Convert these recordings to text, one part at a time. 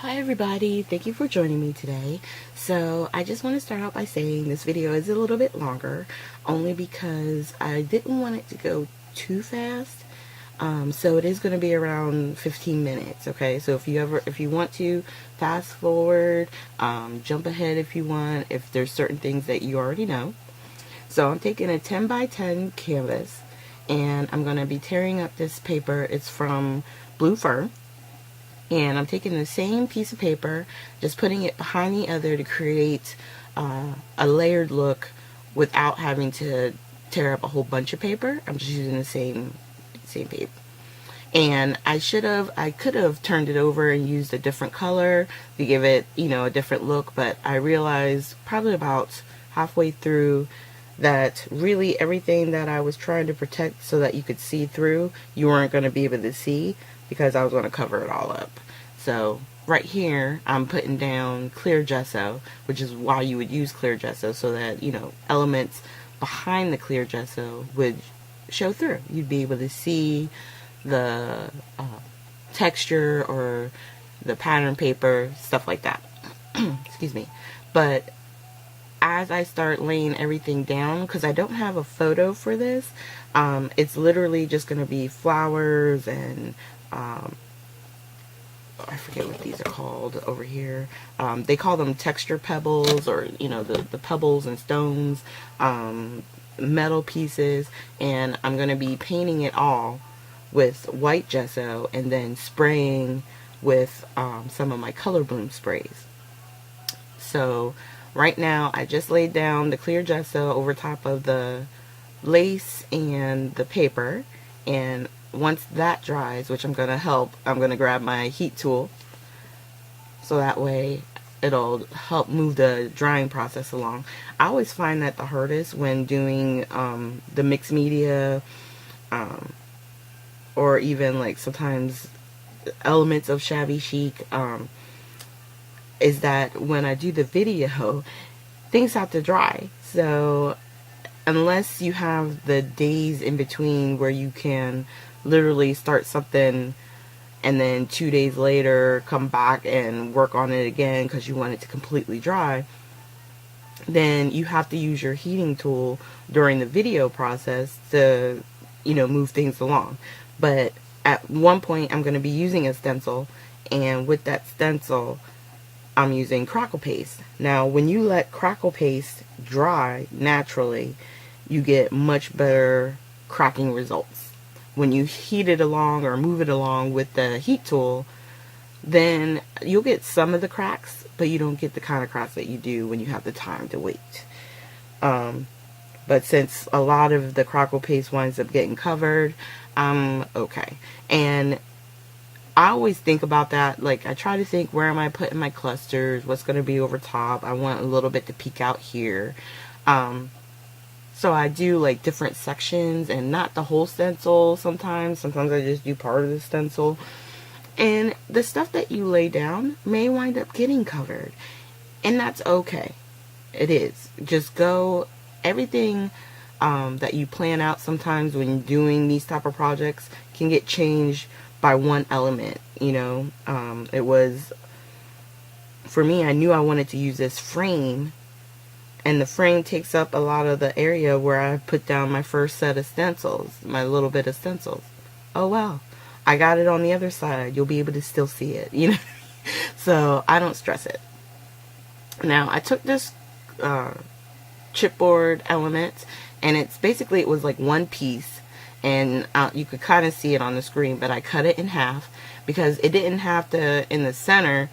Hi everybody, thank you for joining me today. So I just want to start out by saying this video is a little bit longer only because I didn't want it to go too fast. So it is going to be around 15 minutes, okay? So if you want to fast forward, jump ahead if you want, if there's certain things that you already know. So I'm taking a 10 by 10 canvas and I'm going to be tearing up this paper. It's from Blue Fir. And I'm taking the same piece of paper, just putting it behind the other to create a layered look without having to tear up a whole bunch of paper. I'm just using the same paper. And I could have turned it over and used a different color to give it, a different look, but I realized probably about halfway through that really everything that I was trying to protect so that you could see through, you weren't going to be able to see because I was going to cover it all up. So right here I'm putting down clear gesso, which is why you would use clear gesso, so that elements behind the clear gesso would show through. You'd be able to see the texture or the pattern paper, stuff like that. Excuse me. But as I start laying everything down, because I don't have a photo for this, it's literally just going to be flowers and I forget what these are called over here. They call them texture pebbles, or the pebbles and stones, metal pieces, and I'm going to be painting it all with white gesso and then spraying with some of my color bloom sprays. So right now I just laid down the clear gesso over top of the lace and the paper, and once that dries, which I'm going to grab my heat tool so that way it'll help move the drying process along. I always find that the hardest when doing the mixed media, or even like sometimes elements of shabby chic, is that when I do the video, things have to dry. So unless you have the days in between where you can literally start something and then 2 days later come back and work on it again because you want it to completely dry, then you have to use your heating tool during the video process to move things along. But at one point I'm going to be using a stencil, and with that stencil I'm using crackle paste. Now when you let crackle paste dry naturally, you get much better cracking results. When you heat it along or move it along with the heat tool, then you'll get some of the cracks, but you don't get the kind of cracks that you do when you have the time to wait. But since a lot of the crackle paste winds up getting covered, okay. And I always think about that. Like, I try to think, where am I putting my clusters? What's going to be over top? I want a little bit to peek out here. So I do like different sections and not the whole stencil sometimes. Sometimes I just do part of the stencil. And the stuff that you lay down may wind up getting covered. And that's okay. It is. Just go, everything that you plan out sometimes when you're doing these type of projects can get changed by one element. It was, for me, I knew I wanted to use this frame, and the frame takes up a lot of the area where I put down my first set of stencils, my little bit of stencils. Oh well, I got it on the other side. You'll be able to still see it, So I don't stress it. Now I took this chipboard element, and it was like one piece, and you could kind of see it on the screen, but I cut it in half because it didn't have to, in the center,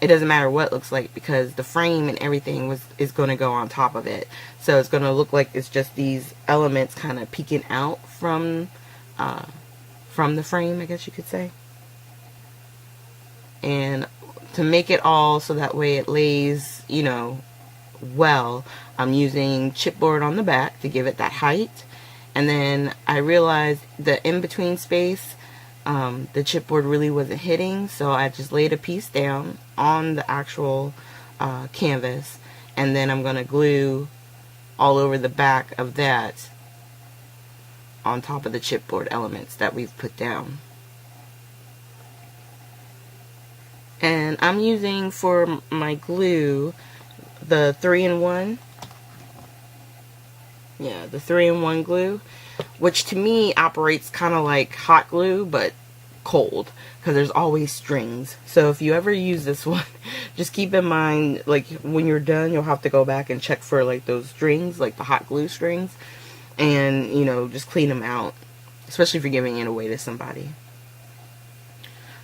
it doesn't matter what it looks like because the frame and everything is going to go on top of it. So it's going to look like it's just these elements kind of peeking out from the frame, I guess you could say. And to make it all so that way it lays, well, I'm using chipboard on the back to give it that height. And then I realized the in-between space, the chipboard really wasn't hitting, so I just laid a piece down on the actual canvas, and then I'm going to glue all over the back of that on top of the chipboard elements that we've put down. And I'm using for my glue the 3-in-1. Yeah, the 3-in-1 glue, which to me operates kind of like hot glue, but cold, because there's always strings. So if you ever use this one, just keep in mind, like, when you're done, you'll have to go back and check for, like, those strings, like the hot glue strings, and, you know, just clean them out, especially if you're giving it away to somebody.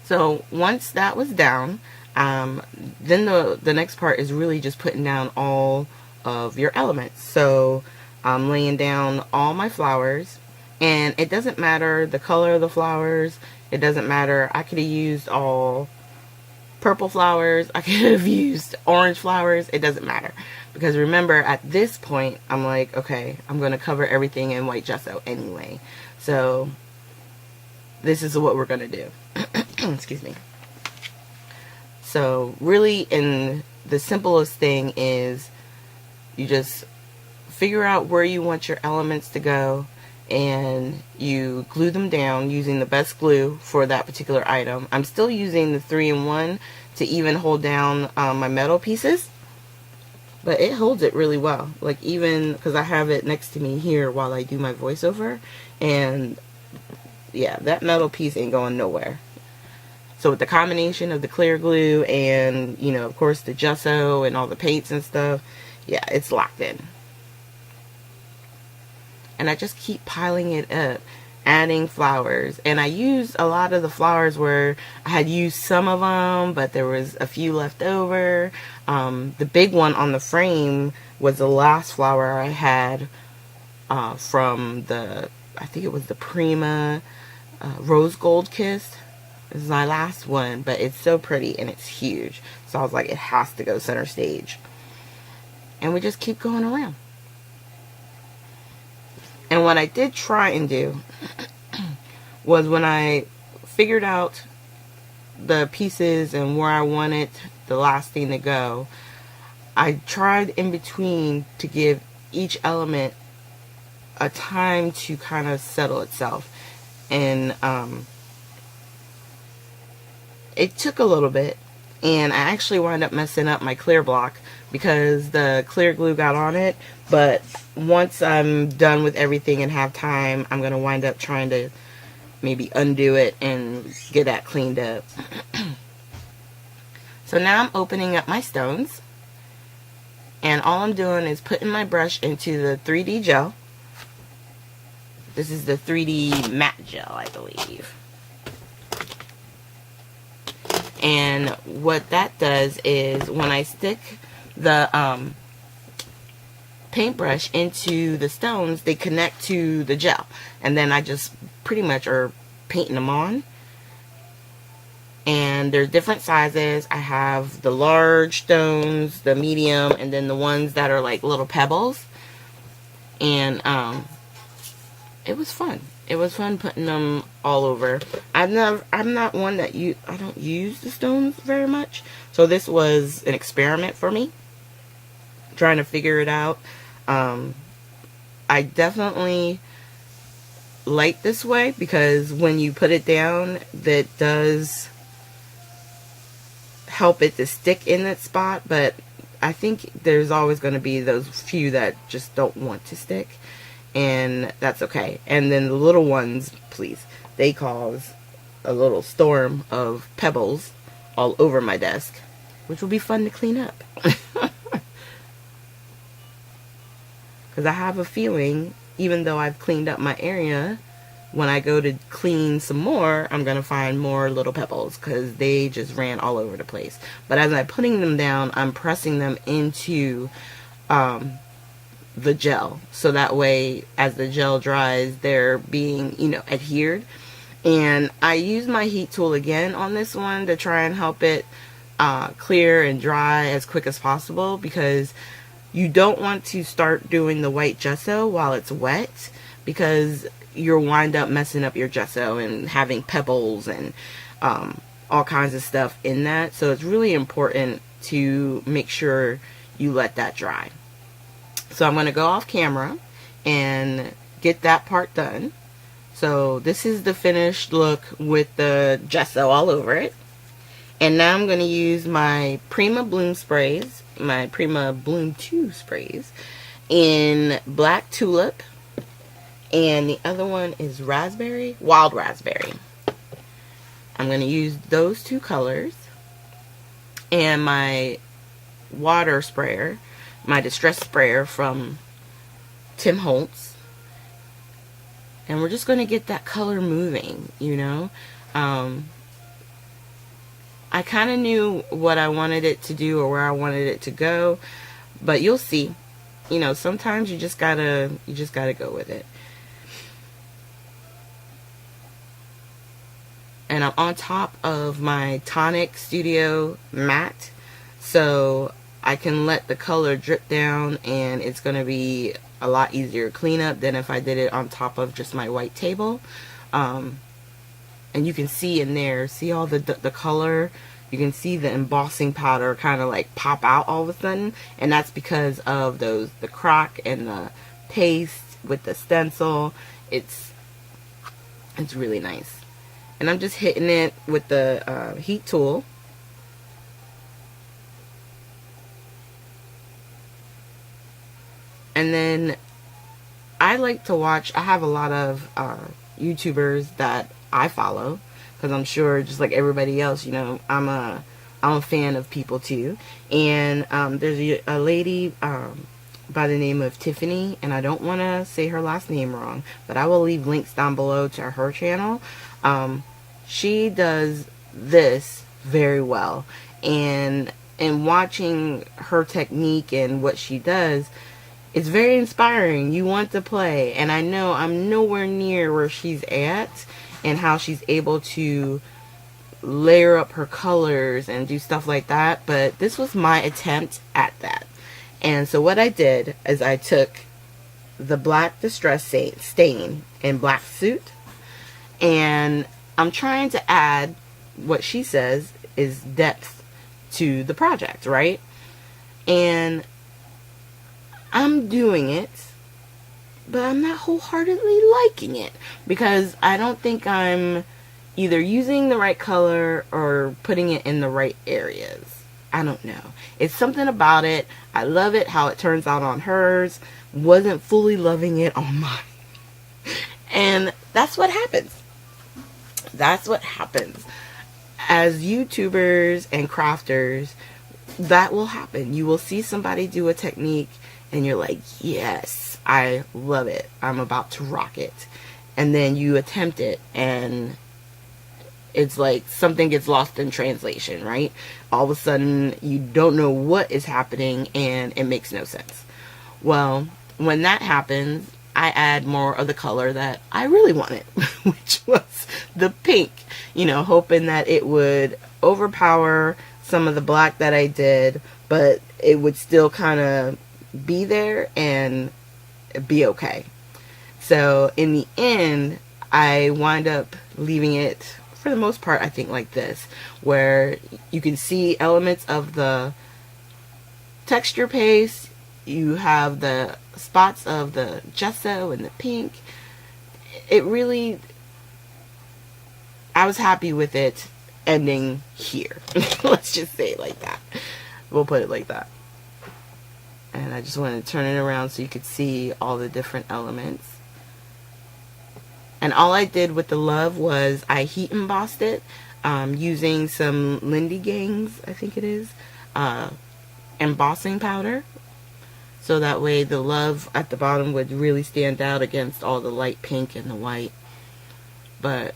So once that was down, then the next part is really just putting down all of your elements. So I'm laying down all my flowers, and it doesn't matter the color of the flowers. It doesn't matter. I could have used all purple flowers. I could have used orange flowers. It doesn't matter, because remember, at this point, I'm like, okay, I'm going to cover everything in white gesso anyway. So this is what we're going to do. Excuse me. So really, the simplest thing is you just figure out where you want your elements to go, and you glue them down using the best glue for that particular item. I'm still using the 3-in-1 to even hold down my metal pieces, but it holds it really well. Like, even because I have it next to me here while I do my voiceover, and yeah, that metal piece ain't going nowhere. So with the combination of the clear glue and, you know, of course, the gesso and all the paints and stuff, yeah, it's locked in. And I just keep piling it up, adding flowers. And I used a lot of the flowers where I had used some of them, but there was a few left over. The big one on the frame was the last flower I had from I think it was the Prima Rose Gold Kiss. This is my last one, but it's so pretty and it's huge. So I was like, it has to go center stage. And we just keep going around. And what I did try and do was, when I figured out the pieces and where I wanted the last thing to go, I tried in between to give each element a time to kind of settle itself. And it took a little bit, and I actually wound up messing up my clear block because the clear glue got on it. But once I'm done with everything and have time, I'm going to wind up trying to maybe undo it and get that cleaned up. So now I'm opening up my stones, and all I'm doing is putting my brush into the 3D gel. This is the 3D matte gel, I believe. And what that does is, when I stick the paintbrush into the stones, they connect to the gel, and then I just pretty much are painting them on. And there's different sizes. I have the large stones, the medium, and then the ones that are like little pebbles. And it was fun. It was fun putting them all over. I'm not one that I don't use the stones very much. So this was an experiment for me, trying to figure it out. I definitely like this way, because when you put it down, that does help it to stick in that spot. But I think there's always going to be those few that just don't want to stick, and that's okay. And then the little ones, please, they cause a little storm of pebbles all over my desk, which will be fun to clean up. Because I have a feeling, even though I've cleaned up my area, when I go to clean some more, I'm going to find more little pebbles, because they just ran all over the place. But as I'm putting them down, I'm pressing them into the gel, so that way as the gel dries, they're being, you know, adhered. And I use my heat tool again on this one to try and help it clear and dry as quick as possible, because you don't want to start doing the white gesso while it's wet, because you'll wind up messing up your gesso and having pebbles and all kinds of stuff in that. So it's really important to make sure you let that dry. So I'm going to go off camera and get that part done. So this is the finished look with the gesso all over it. And now I'm going to use my Prima Bloom sprays, my Prima Bloom 2 sprays, in Black Tulip. And the other one is Raspberry, Wild Raspberry. I'm going to use those two colors. And my water sprayer, my distress sprayer from Tim Holtz. And we're just going to get that color moving, you know. I kind of knew what I wanted it to do or where I wanted it to go, but you'll see. You know, sometimes you just gotta go with it. And I'm on top of my Tonic Studio matte, so I can let the color drip down, and it's gonna be a lot easier cleanup than if I did it on top of just my white table. And you can see in there, see all the color. You can see the embossing powder kind of like pop out all of a sudden, and that's because of the crock and the paste with the stencil. It's really nice. And I'm just hitting it with the heat tool. And then I like to watch, I have a lot of YouTubers that I follow, because I'm sure just like everybody else, you know, I'm a fan of people too. And there's a lady by the name of Tiffany, and I don't want to say her last name wrong, but I will leave links down below to her channel. She does this very well, and watching her technique and what she does, it's very inspiring. You want to play, and I know I'm nowhere near where she's at and how she's able to layer up her colors and do stuff like that, but this was my attempt at that. And so what I did is I took the black distress stain in Black Suit, and I'm trying to add what she says is depth to the project, right? And I'm doing it, but I'm not wholeheartedly liking it, because I don't think I'm either using the right color or putting it in the right areas. I don't know. It's something about it. I love it how it turns out on hers. Wasn't fully loving it on mine. And that's what happens. That's what happens. As YouTubers and crafters, that will happen. You will see somebody do a technique and you're like, yes, I love it. I'm about to rock it. And then you attempt it and it's like something gets lost in translation, right? All of a sudden you don't know what is happening and it makes no sense. Well, when that happens, I add more of the color that I really wanted, which was the pink, you know, hoping that it would overpower some of the black that I did, but it would still kind of be there and be okay. So in the end, I wind up leaving it, for the most part, I think like this, where you can see elements of the texture paste, you have the spots of the gesso and the pink. It really, I was happy with it ending here. Let's just say it like that. We'll put it like that. And I just wanted to turn it around so you could see all the different elements. And all I did with the love was I heat embossed it using some Lindy Gangs, I think it is, embossing powder. So that way the love at the bottom would really stand out against all the light pink and the white. But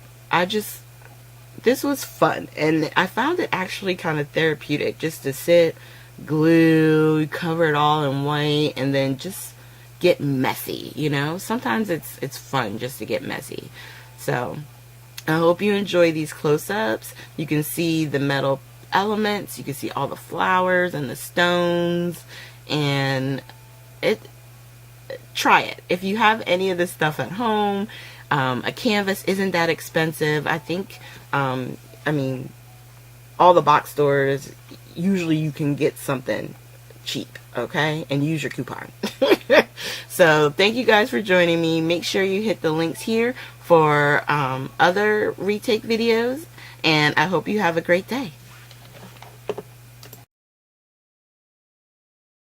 this was fun. And I found it actually kind of therapeutic just to sit, glue, cover it all in white, and then just get messy, you know? Sometimes it's fun just to get messy. So I hope you enjoy these close-ups. You can see the metal elements, you can see all the flowers and the stones, and try it. If you have any of this stuff at home, a canvas isn't that expensive. I think, I mean, all the box stores, usually you can get something cheap, okay? And use your coupon. So thank you guys for joining me. Make sure you hit the links here for other retake videos, and I hope you have a great day.